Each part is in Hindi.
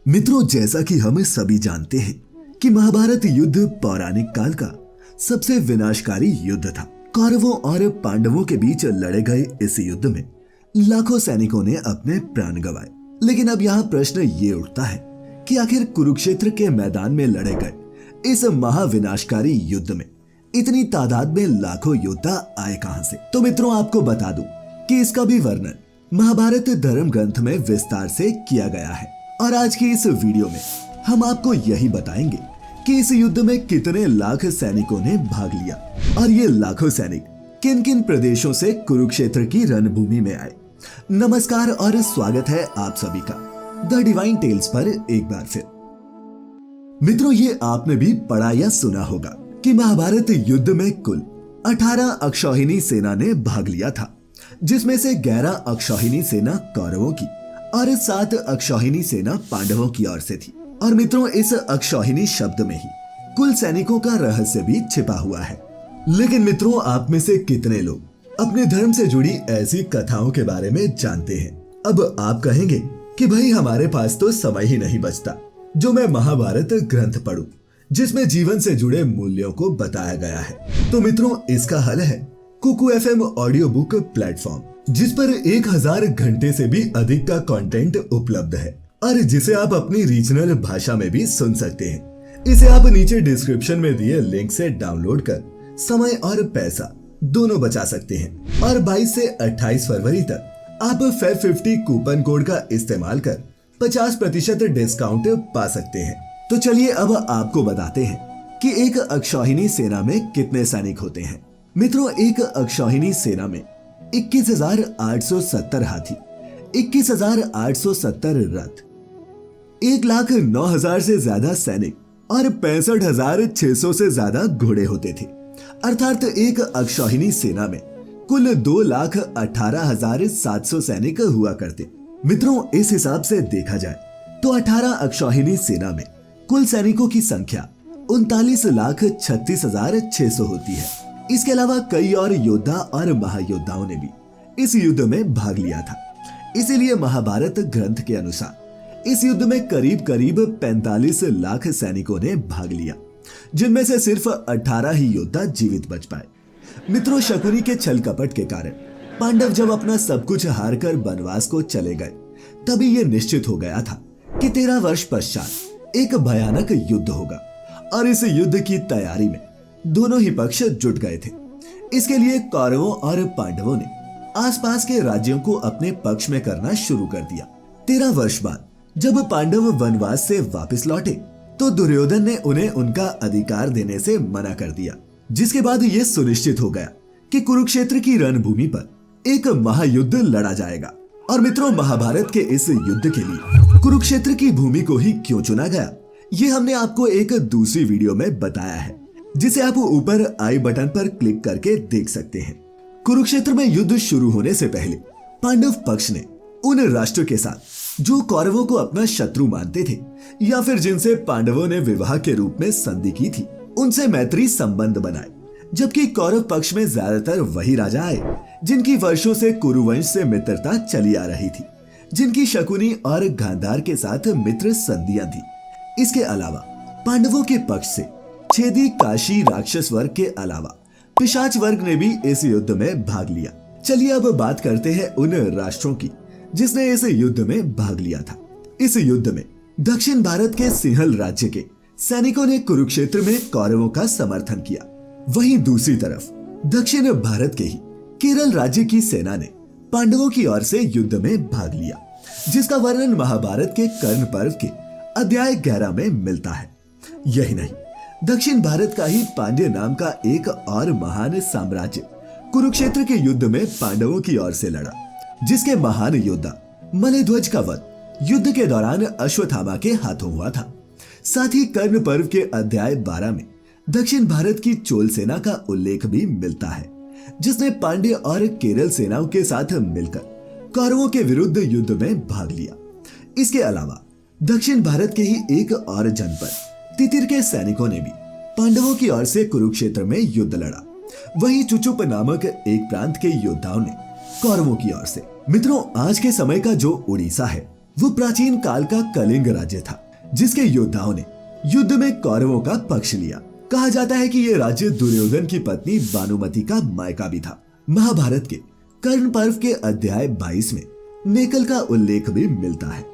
मित्रों, जैसा कि हम सभी जानते हैं कि महाभारत युद्ध पौराणिक काल का सबसे विनाशकारी युद्ध था। कौरवों और पांडवों के बीच लड़े गए इस युद्ध में लाखों सैनिकों ने अपने प्राण गंवाए। लेकिन अब यहाँ प्रश्न ये उठता है कि आखिर कुरुक्षेत्र के मैदान में लड़े गए इस महाविनाशकारी युद्ध में इतनी तादाद में लाखों योद्धा आए कहां से। तो मित्रों, आपको बता दूं कि इसका भी वर्णन महाभारत धर्म ग्रंथ में विस्तार से किया गया है। और आज की इस वीडियो में हम आपको यही बताएंगे कि इस युद्ध में कितने लाख सैनिकों ने भाग लिया और ये लाखों सैनिक किन किन प्रदेशों से कुरुक्षेत्र की रणभूमि में आए। नमस्कार और स्वागत है आप सभी का द डिवाइन टेल्स पर एक बार फिर। मित्रों, ये आपने भी पढ़ा या सुना होगा कि महाभारत युद्ध में कुल 18 अक्षौहिणी सेना ने भाग लिया था, जिसमें से 11 अक्षौहिणी सेना कौरवों की और 7 अक्षौहिणी सेना पांडवों की ओर से थी। और मित्रों, इस अक्षौहिणी शब्द में ही कुल सैनिकों का रहस्य भी छिपा हुआ है। लेकिन मित्रों, आप में से कितने लोग अपने धर्म से जुड़ी ऐसी कथाओं के बारे में जानते हैं? अब आप कहेंगे कि भाई, हमारे पास तो समय ही नहीं बचता जो मैं महाभारत ग्रंथ पढूं जिसमें जीवन से जुड़े मूल्यों को बताया गया है। तो मित्रों, इसका हल है Kuku FM audiobook platform, जिस पर 1000 घंटे से भी अधिक का कंटेंट उपलब्ध है और जिसे आप अपनी रीजनल भाषा में भी सुन सकते हैं। इसे आप नीचे डिस्क्रिप्शन में दिए लिंक से डाउनलोड कर समय और पैसा दोनों बचा सकते हैं। और 22 से 28 फरवरी तक आप FAB50 कूपन कोड का इस्तेमाल कर 50% डिस्काउंट पा सकते हैं। तो चलिए अब आपको बताते हैं कि एक अक्षौहिणी सेना में कितने सैनिक होते हैं। मित्रों, एक अक्षौहिणी सेना में 21,870 हाथी, 21,870 रथ, 1,09,000 से ज्यादा सैनिक और 65,600 से ज्यादा घोड़े होते थे। अर्थात एक अक्षौहिणी सेना में कुल 2,18,700 सैनिक हुआ करते। मित्रों, इस हिसाब से देखा जाए तो 18 अक्षौहिणी सेना में कुल सैनिकों की संख्या 39,36,600 होती है। इसके अलावा कई और योद्धा और महायोद्धाओं ने भी इस युद्ध में भाग लिया था। इसीलिए महाभारत ग्रंथ के अनुसार इस युद्ध में करीब 45 लाख सैनिकों ने भाग लिया, जिनमें से सिर्फ 18 ही योद्धा जीवित बच पाए। मित्रों, शकुनी के छल कपट के कारण पांडव जब अपना सब कुछ हार कर वनवास को चले गए, तभी यह निश्चित हो गया था कि 13 वर्ष पश्चात एक भयानक युद्ध होगा। और इस युद्ध की तैयारी में दोनों ही पक्ष जुट गए थे। इसके लिए कौरवों और पांडवों ने आसपास के राज्यों को अपने पक्ष में करना शुरू कर दिया। 13 वर्ष बाद जब पांडव वनवास से वापस लौटे तो दुर्योधन ने उन्हें उनका अधिकार देने से मना कर दिया, जिसके बाद यह सुनिश्चित हो गया कि कुरुक्षेत्र की रणभूमि पर एक महायुद्ध लड़ा जाएगा। और मित्रों, महाभारत के इस युद्ध के लिए कुरुक्षेत्र की भूमि को ही क्यों चुना गया, ये हमने आपको एक दूसरी वीडियो में बताया है, जिसे आप ऊपर आई बटन पर क्लिक करके देख सकते हैं। कुरुक्षेत्र में युद्ध शुरू होने से पहले पांडव पक्ष ने उन राष्ट्रों के साथ जो कौरवों को अपना शत्रु मानते थे या फिर जिनसे पांडवों ने विवाह के रूप में संधि की थी, उनसे मैत्री संबंध बनाए। जबकि कौरव पक्ष में ज्यादातर वही राजा आए जिनकी वर्षों से कुरुवंश से मित्रता चली आ रही थी, जिनकी शकुनी और गांधार के साथ मित्र संधियां थी। इसके अलावा पांडवों के पक्ष से छेदी काशी राक्षस वर्ग के अलावा पिशाच वर्ग ने भी इस युद्ध में भाग लिया। चलिए अब बात करते हैं उन राष्ट्रों की जिसने इस युद्ध में भाग लिया था। इस युद्ध में दक्षिण भारत के सिंहल राज्य के सैनिकों ने कुरुक्षेत्र में कौरवों का समर्थन किया। वहीं दूसरी तरफ दक्षिण भारत के ही केरल राज्य की सेना ने पांडवों की ओर से युद्ध में भाग लिया, जिसका वर्णन महाभारत के कर्ण पर्व के अध्याय 11 में मिलता है। यही नहीं, दक्षिण भारत का ही पांड्य नाम का एक और महान साम्राज्य कुरुक्षेत्र के युद्ध में पांडवों की ओर से लड़ा, जिसके महान योद्धा मलयध्वज का वध युद्ध के दौरान अश्वत्थामा के हाथों हुआ था। साथ ही कर्ण पर्व के अध्याय 12 में दक्षिण भारत की चोल सेना का उल्लेख भी मिलता है, जिसने पांड्य और केरल सेनाओं के साथ मिलकर कौरवों के विरुद्ध युद्ध में भाग लिया। इसके अलावा दक्षिण भारत के ही एक और जनपद तितिर के सैनिकों ने भी पांडवों की ओर से कुरुक्षेत्र में युद्ध लड़ा। वहीं चुचुप नामक एक प्रांत के योद्धाओं ने कौरवों की ओर से। मित्रों, आज के समय का जो उड़ीसा है वो प्राचीन काल का कलिंग राज्य था, जिसके योद्धाओं ने युद्ध में कौरवों का पक्ष लिया। कहा जाता है कि ये राज्य दुर्योधन की पत्नी भानुमति का मायका भी था। महाभारत के कर्ण पर्व के अध्याय 22 में नेकल का उल्लेख भी मिलता है,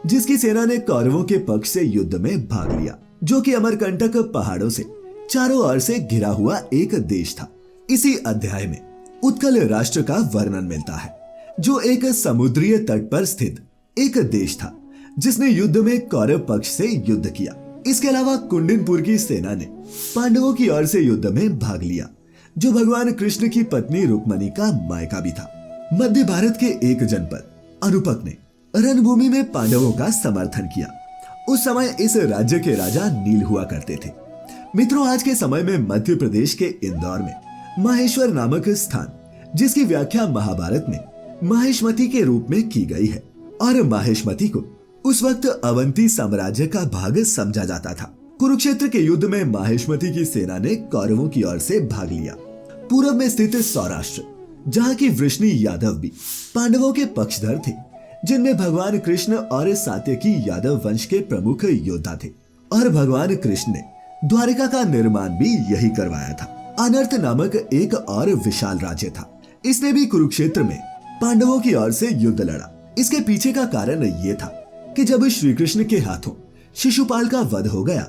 जिसकी सेना ने कौरवों के पक्ष से युद्ध में भाग लिया, जो कि अमरकंटक पहाड़ों से चारों ओर से घिरा हुआ एक देश था। इसी अध्याय में उत्कल राष्ट्र का वर्णन मिलता है, जो एक समुद्रीय तट पर स्थित एक देश था, जिसने युद्ध में कौरव पक्ष से युद्ध किया। इसके अलावा कुंडिनपुर की सेना ने पांडवों की ओर से युद्ध में भाग लिया, जो भगवान कृष्ण की पत्नी रुक्मणी का मायका भी था। मध्य भारत के एक जनपद अनुपक ने रणभूमि में पांडवों का समर्थन किया। उस समय इस राज्य के राजा नील हुआ करते थे। मित्रों, आज के समय में मध्य प्रदेश के इंदौर में माहेश्वर नामक स्थान, जिसकी व्याख्या महाभारत में माहेशमती के रूप में की गई है, और माहेशमती को उस वक्त अवंती साम्राज्य का भाग समझा जाता था। कुरुक्षेत्र के युद्ध में माहेशमती की सेना ने कौरवों की ओर से भाग लिया। पूर्व में स्थित सौराष्ट्र, जहाँ की वृष्णि यादव भी पांडवों के पक्षधर थे, जिनमें भगवान कृष्ण और सात्यकी यादव वंश के प्रमुख योद्धा थे, और भगवान कृष्ण ने द्वारिका का निर्माण भी यही करवाया था। अनर्थ नामक एक और विशाल राज्य था। इसने भी कुरुक्षेत्र में पांडवों की ओर से युद्ध लड़ा। इसके पीछे का कारण ये था कि जब श्री कृष्ण के हाथों शिशुपाल का वध हो गया,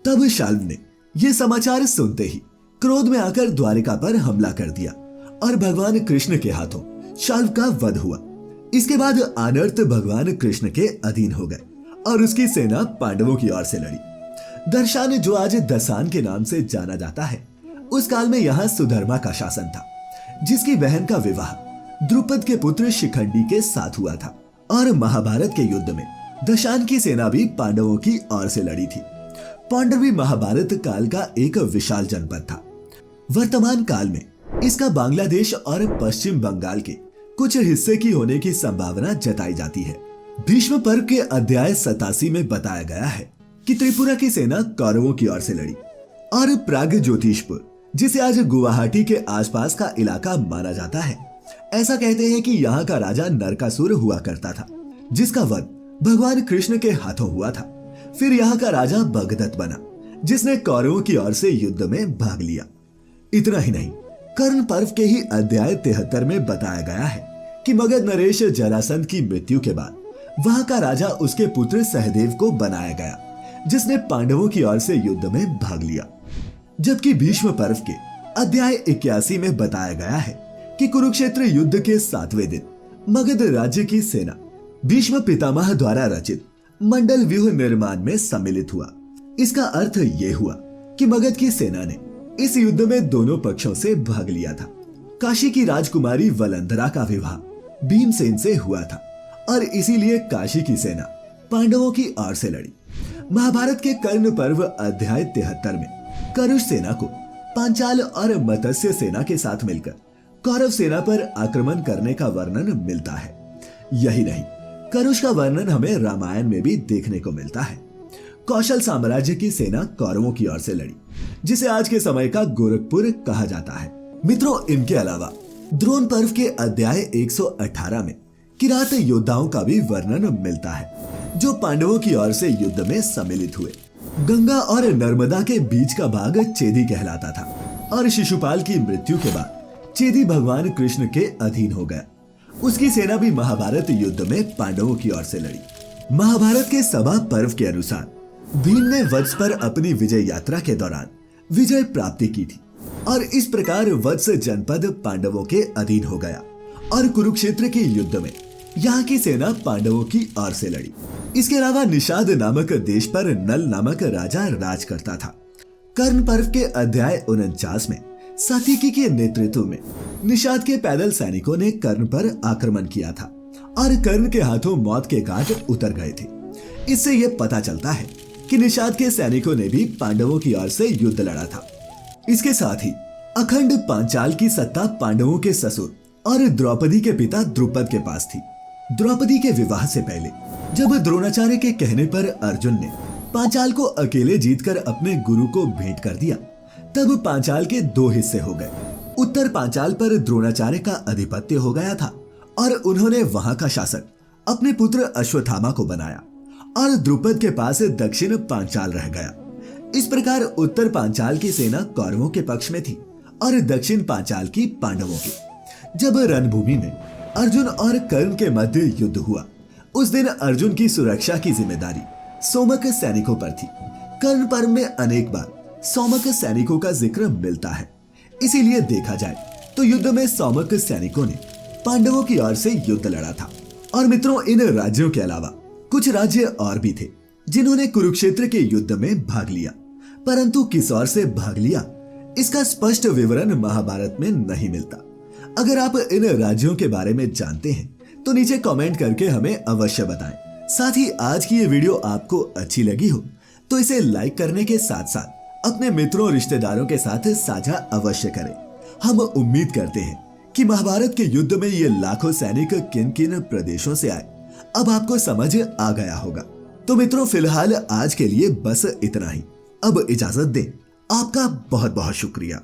तब शाल्व ने यह समाचार सुनते ही क्रोध में आकर द्वारिका पर हमला कर दिया, और भगवान कृष्ण के हाथों शाल्व का वध हुआ। इसके बाद अनर्थ भगवान कृष्ण के अधीन हो गए, और उसकी सेना पांडवों की ओर से लड़ी। दर्शान, जो आज दसान के नाम से जाना जाता है, उस काल में यहाँ सुधर्मा का शासन था, जिसकी बहन का विवाह द्रुपद के पुत्र शिखंडी के साथ हुआ था। और महाभारत के युद्ध में दशान की सेना भी पांडवों की ओर से लड़ी थी। पांडव भी महाभारत काल का एक विशाल जनपद था। वर्तमान काल में इसका बांग्लादेश और पश्चिम बंगाल के कुछ हिस्से की होने की संभावना जताई जाती है। भीष्म पर्व के अध्याय 87 में बताया गया है कि त्रिपुरा की सेना कौरवों की ओर से लड़ी, और प्राग ज्योतिषपुर, जिसे आज गुवाहाटी के आसपास का इलाका माना जाता है, ऐसा कहते हैं कि यहाँ का राजा नरकासुर हुआ करता था, जिसका वध भगवान कृष्ण के हाथों हुआ था। फिर यहाँ का राजा भगदत्त बना, जिसने कौरवों की ओर से युद्ध में भाग लिया। इतना ही नहीं, कर्ण पर्व के ही अध्याय 73 में बताया गया है कि मगध नरेश जरासंध की मृत्यु के बाद वहां का राजा उसके पुत्र सहदेव को बनाया गया, जिसने पांडवों की ओर से युद्ध में भाग लिया। जबकि भीष्म पर्व के अध्याय 81 में बताया गया है कि कुरुक्षेत्र युद्ध के 7वें दिन मगध राज्य की सेना भीष्म पितामह द्वारा रचित मंडल व्यूह निर्माण में सम्मिलित हुआ। इसका अर्थ ये हुआ कि मगध की सेना ने इस युद्ध में दोनों पक्षों से भाग लिया था। काशी की राजकुमारी वलंधरा का विवाह भीमसेन से हुआ था, और इसीलिए काशी की सेना पांडवों की ओर से लड़ी। महाभारत के कर्ण पर्व अध्याय 73 में करुष सेना को पांचाल और मत्स्य सेना के साथ मिलकर कौरव सेना पर आक्रमण करने का वर्णन मिलता है। यही नहीं, करुष का वर्णन हमें रामायण में भी देखने को मिलता है। कौशल साम्राज्य की सेना कौरवों की ओर से लड़ी, जिसे आज के समय का गोरखपुर कहा जाता है। मित्रों, इनके अलावा द्रोण पर्व के अध्याय 118 में किरात योद्धाओं का भी वर्णन मिलता है, जो पांडवों की ओर से युद्ध में सम्मिलित हुए। गंगा और नर्मदा के बीच का भाग चेदी कहलाता था, और शिशुपाल की मृत्यु के बाद चेदी भगवान कृष्ण के अधीन हो गया। उसकी सेना भी महाभारत युद्ध में पांडवों की ओर से लड़ी। महाभारत के सभा पर्व के अनुसार भीम ने वत्स पर अपनी विजय यात्रा के दौरान विजय प्राप्ति की थी, और इस प्रकार वत्स जनपद पांडवों के अधीन हो गया, और कुरुक्षेत्र के युद्ध में यहाँ की सेना पांडवों की ओर से लड़ी। इसके अलावा निषाद नामक देश पर नल नामक राजा राज करता था। कर्ण पर्व के अध्याय 49 में सात्यकी के नेतृत्व में निषाद के पैदल सैनिकों ने कर्ण पर आक्रमण किया था, और कर्ण के हाथों मौत के घाट उतर गए थे। इससे यह पता चलता है कि निषाद के सैनिकों ने भी पांडवों की ओर से युद्ध लड़ा था। इसके साथ ही अखंड पांचाल की सत्ता पांडवों के ससुर और द्रौपदी के पिता द्रुपद के पास थी। द्रौपदी के विवाह से पहले जब द्रोणाचार्य के कहने पर अर्जुन ने पांचाल को अकेले जीतकर अपने गुरु को भेंट कर दिया, तब पांचाल के दो हिस्से हो गए। उत्तर पांचाल पर द्रोणाचार्य का आधिपत्य हो गया था, और उन्होंने वहां का शासन अपने पुत्र अश्वत्थामा को बनाया और द्रुपद के पास दक्षिण पांचाल रह गया। इस प्रकार उत्तर पांचाल की सेना कौरवों के पक्ष में थी और दक्षिण पांचाल की पांडवों की। जब रणभूमि में अर्जुन और कर्ण के मध्य युद्ध हुआ, उस दिन अर्जुन की सुरक्षा की जिम्मेदारी सोमक सैनिकों पर थी। कर्ण पर्व में अनेक बार सोमक सैनिकों का जिक्र मिलता है, इसीलिए देखा जाए तो युद्ध में सोमक सैनिकों ने पांडवों की ओर से युद्ध लड़ा था। और मित्रों, इन राज्यों के अलावा कुछ राज्य और भी थे जिन्होंने कुरुक्षेत्र के युद्ध में भाग लिया, परंतु किस ओर से भाग लिया इसका स्पष्ट विवरण महाभारत में नहीं मिलता। अगर आप इन राज्यों के बारे में जानते हैं तो नीचे कमेंट करके हमें अवश्य बताएं। साथ ही आज की ये वीडियो आपको अच्छी लगी हो तो इसे लाइक करने के साथ साथ अपने मित्रों और रिश्तेदारों के साथ साझा अवश्य करें। हम उम्मीद करते हैं कि महाभारत के युद्ध में ये लाखों सैनिक किन किन प्रदेशों से आए अब आपको समझ आ गया होगा। तो मित्रों, फिलहाल आज के लिए बस इतना ही। अब इजाजत दें। आपका बहुत बहुत शुक्रिया।